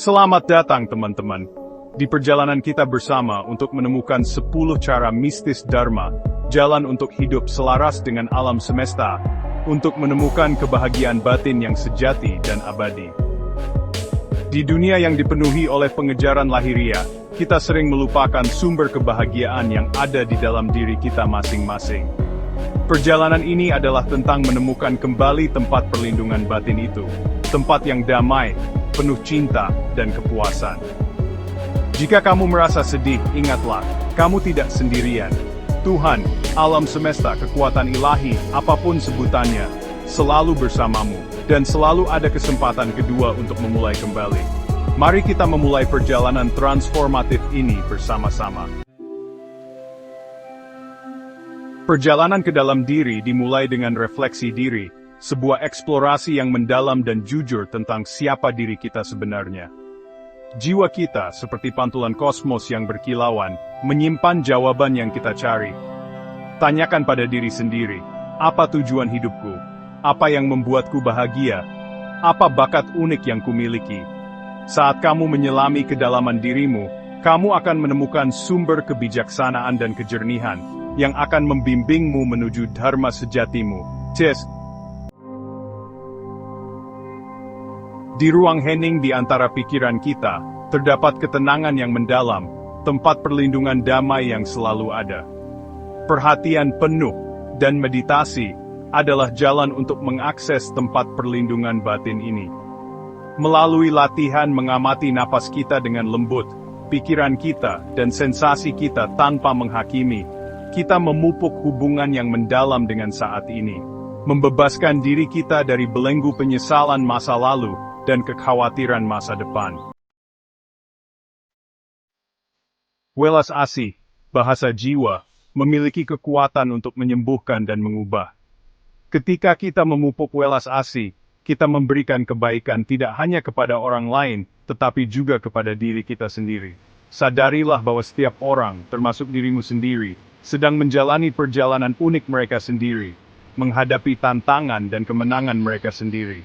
Selamat datang teman-teman, di perjalanan kita bersama untuk menemukan 10 cara mistis Dharma, jalan untuk hidup selaras dengan alam semesta, untuk menemukan kebahagiaan batin yang sejati dan abadi. Di dunia yang dipenuhi oleh pengejaran lahiriah, kita sering melupakan sumber kebahagiaan yang ada di dalam diri kita masing-masing. Perjalanan ini adalah tentang menemukan kembali tempat perlindungan batin itu, tempat yang damai, penuh cinta, dan kepuasan. Jika kamu merasa sedih, ingatlah, kamu tidak sendirian. Tuhan, alam semesta, kekuatan ilahi, apapun sebutannya, selalu bersamamu, dan selalu ada kesempatan kedua untuk memulai kembali. Mari kita memulai perjalanan transformatif ini bersama-sama. Perjalanan ke dalam diri dimulai dengan refleksi diri, sebuah eksplorasi yang mendalam dan jujur tentang siapa diri kita sebenarnya. Jiwa kita, seperti pantulan kosmos yang berkilauan, menyimpan jawaban yang kita cari. Tanyakan pada diri sendiri, apa tujuan hidupku? Apa yang membuatku bahagia? Apa bakat unik yang kumiliki? Saat kamu menyelami kedalaman dirimu, kamu akan menemukan sumber kebijaksanaan dan kejernihan, yang akan membimbingmu menuju dharma sejatimu. Di ruang hening di antara pikiran kita, terdapat ketenangan yang mendalam, tempat perlindungan damai yang selalu ada. Perhatian penuh dan meditasi adalah jalan untuk mengakses tempat perlindungan batin ini. Melalui latihan mengamati napas kita dengan lembut, pikiran kita dan sensasi kita tanpa menghakimi, kita memupuk hubungan yang mendalam dengan saat ini, membebaskan diri kita dari belenggu penyesalan masa lalu dan kekhawatiran masa depan. Welas asih, bahasa jiwa, memiliki kekuatan untuk menyembuhkan dan mengubah. Ketika kita memupuk welas asih, kita memberikan kebaikan tidak hanya kepada orang lain, tetapi juga kepada diri kita sendiri. Sadarilah bahwa setiap orang, termasuk dirimu sendiri, sedang menjalani perjalanan unik mereka sendiri, menghadapi tantangan dan kemenangan mereka sendiri.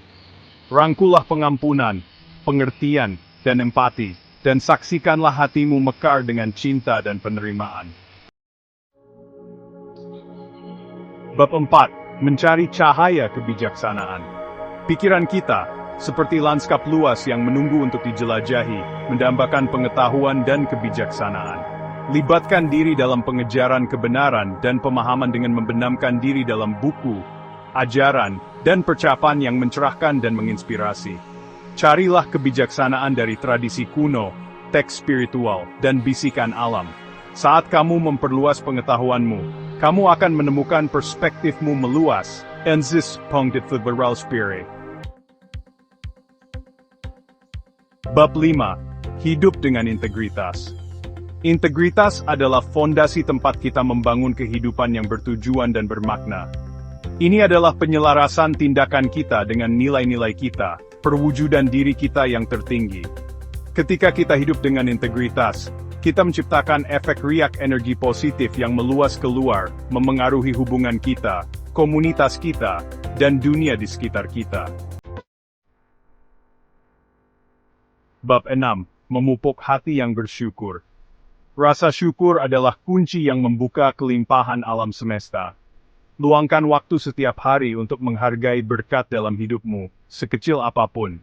Rangkulah pengampunan, pengertian, dan empati, dan saksikanlah hatimu mekar dengan cinta dan penerimaan. Bab 4. Mencari cahaya kebijaksanaan. Pikiran kita, seperti lanskap luas yang menunggu untuk dijelajahi, mendambakan pengetahuan dan kebijaksanaan. Libatkan diri dalam pengejaran kebenaran dan pemahaman dengan membenamkan diri dalam buku, ajaran, dan percakapan yang mencerahkan dan menginspirasi. Carilah kebijaksanaan dari tradisi kuno, teks spiritual, dan bisikan alam. Saat kamu memperluas pengetahuanmu, kamu akan menemukan perspektifmu meluas. Bab 5. Hidup dengan integritas. Integritas adalah fondasi tempat kita membangun kehidupan yang bertujuan dan bermakna. Ini adalah penyelarasan tindakan kita dengan nilai-nilai kita, perwujudan diri kita yang tertinggi. Ketika kita hidup dengan integritas, kita menciptakan efek riak energi positif yang meluas keluar, memengaruhi hubungan kita, komunitas kita, dan dunia di sekitar kita. Bab 6. Memupuk hati yang bersyukur. Rasa syukur adalah kunci yang membuka kelimpahan alam semesta. Luangkan waktu setiap hari untuk menghargai berkat dalam hidupmu, sekecil apapun.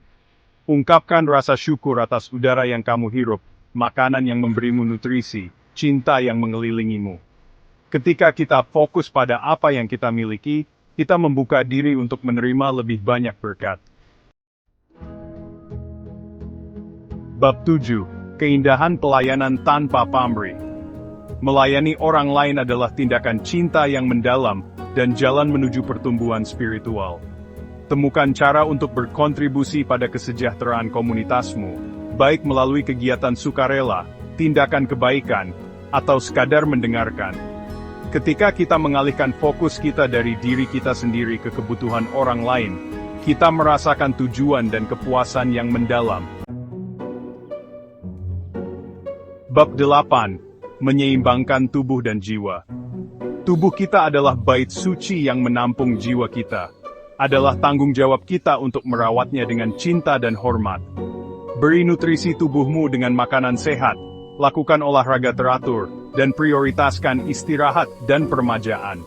Ungkapkan rasa syukur atas udara yang kamu hirup, makanan yang memberimu nutrisi, cinta yang mengelilingimu. Ketika kita fokus pada apa yang kita miliki, kita membuka diri untuk menerima lebih banyak berkat. Bab 7. Keindahan pelayanan tanpa pamrih. Melayani orang lain adalah tindakan cinta yang mendalam, dan jalan menuju pertumbuhan spiritual. Temukan cara untuk berkontribusi pada kesejahteraan komunitasmu, baik melalui kegiatan sukarela, tindakan kebaikan, atau sekadar mendengarkan. Ketika kita mengalihkan fokus kita dari diri kita sendiri ke kebutuhan orang lain, kita merasakan tujuan dan kepuasan yang mendalam. Bab 8. Menyeimbangkan tubuh dan jiwa. Tubuh kita adalah bait suci yang menampung jiwa kita. Adalah tanggung jawab kita untuk merawatnya dengan cinta dan hormat. Beri nutrisi tubuhmu dengan makanan sehat, lakukan olahraga teratur, dan prioritaskan istirahat dan permajaan.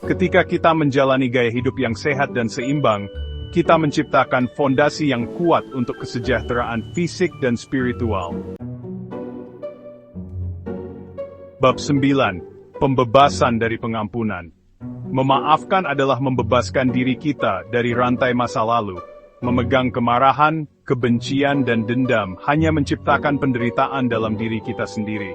Ketika kita menjalani gaya hidup yang sehat dan seimbang, kita menciptakan fondasi yang kuat untuk kesejahteraan fisik dan spiritual. Bab 9. Pembebasan dari pengampunan. Memaafkan adalah membebaskan diri kita dari rantai masa lalu. Memegang kemarahan, kebencian, dan dendam hanya menciptakan penderitaan dalam diri kita sendiri.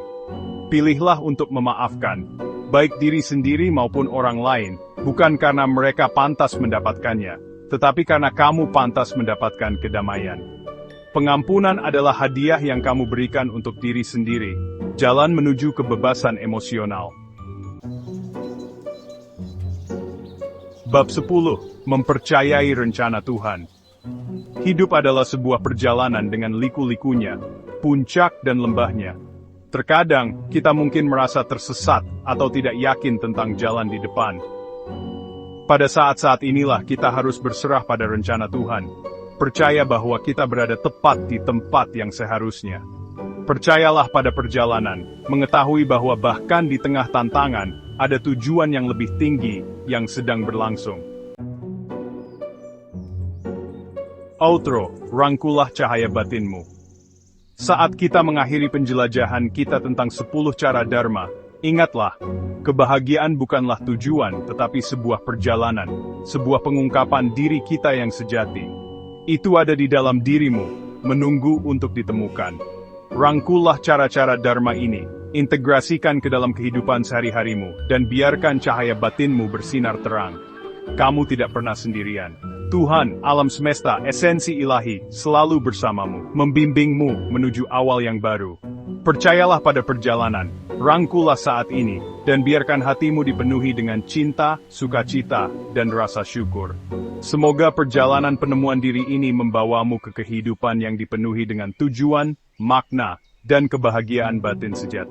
Pilihlah untuk memaafkan, baik diri sendiri maupun orang lain, bukan karena mereka pantas mendapatkannya, tetapi karena kamu pantas mendapatkan kedamaian. Pengampunan adalah hadiah yang kamu berikan untuk diri sendiri, jalan menuju kebebasan emosional. Bab 10. Mempercayai rencana Tuhan. Hidup adalah sebuah perjalanan dengan liku-likunya, puncak dan lembahnya. Terkadang, kita mungkin merasa tersesat atau tidak yakin tentang jalan di depan. Pada saat-saat inilah kita harus berserah pada rencana Tuhan. Percaya bahwa kita berada tepat di tempat yang seharusnya. Percayalah pada perjalanan, mengetahui bahwa bahkan di tengah tantangan, ada tujuan yang lebih tinggi yang sedang berlangsung. Outro, rangkulah cahaya batinmu. Saat kita mengakhiri penjelajahan kita tentang 10 cara Dharma, ingatlah, kebahagiaan bukanlah tujuan tetapi sebuah perjalanan, sebuah pengungkapan diri kita yang sejati. Itu ada di dalam dirimu, menunggu untuk ditemukan. Rangkullah cara-cara Dharma ini, integrasikan ke dalam kehidupan sehari-harimu, dan biarkan cahaya batinmu bersinar terang. Kamu tidak pernah sendirian. Tuhan, alam semesta, esensi ilahi, selalu bersamamu, membimbingmu menuju awal yang baru. Percayalah pada perjalanan, rangkullah saat ini, dan biarkan hatimu dipenuhi dengan cinta, sukacita, dan rasa syukur. Semoga perjalanan penemuan diri ini membawamu ke kehidupan yang dipenuhi dengan tujuan, makna, dan kebahagiaan batin sejati.